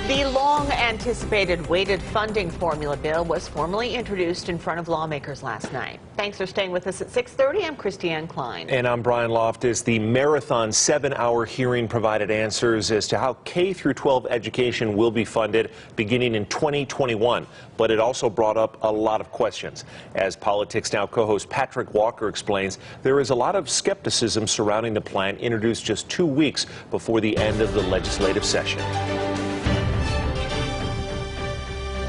The long-anticipated weighted funding formula bill was formally introduced in front of lawmakers last night. Thanks for staying with us at 6:30. I'm Christiane Klein. And I'm Brian Loftus. The marathon 7-hour hearing provided answers as to how K-12 education will be funded beginning in 2021. But it also brought up a lot of questions. As Politics Now co-host Patrick Walker explains, there is a lot of skepticism surrounding the plan introduced just 2 weeks before the end of the legislative session.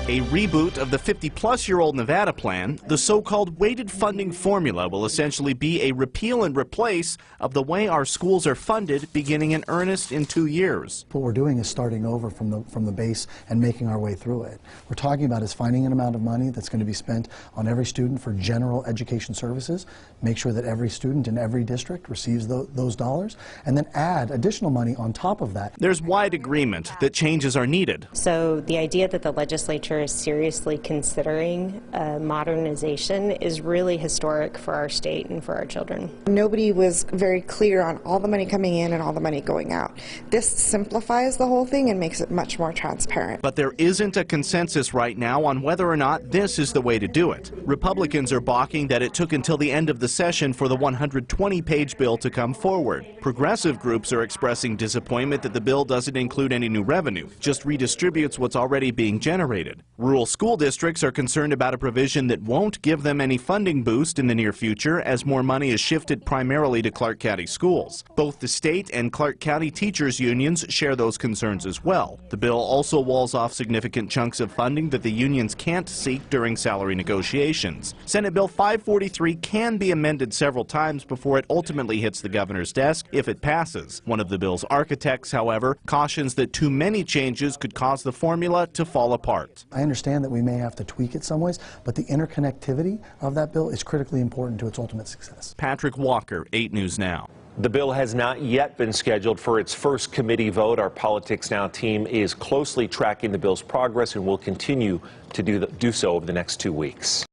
A reboot of the 50-plus-year-old Nevada plan, the so-called weighted funding formula will essentially be a repeal and replace of the way our schools are funded beginning in earnest in 2 years. What we're doing is starting over from the base and making our way through it. We're talking about is finding an amount of money that's going to be spent on every student for general education services, make sure that every student in every district receives those dollars, and then add additional money on top of that. There's wide agreement that changes are needed. So the idea that the legislature is seriously considering modernization is really historic for our state and for our children. Nobody was very clear on all the money coming in and all the money going out. This simplifies the whole thing and makes it much more transparent. But there isn't a consensus right now on whether or not this is the way to do it. Republicans are balking that it took until the end of the session for the 120-page bill to come forward. Progressive groups are expressing disappointment that the bill doesn't include any new revenue, just redistributes what's already being generated. Rural school districts are concerned about a provision that won't give them any funding boost in the near future as more money is shifted primarily to Clark County schools. Both the state and Clark County teachers unions share those concerns as well. The bill also walls off significant chunks of funding that the unions can't seek during salary negotiations. Senate Bill 543 can be amended several times before it ultimately hits the governor's desk if it passes. One of the bill's architects, however, cautions that too many changes could cause the formula to fall apart. I understand that we may have to tweak it some ways, but the interconnectivity of that bill is critically important to its ultimate success. Patrick Walker, 8 News Now. The bill has not yet been scheduled for its first committee vote. Our Politics Now team is closely tracking the bill's progress and will continue to do so over the next 2 weeks.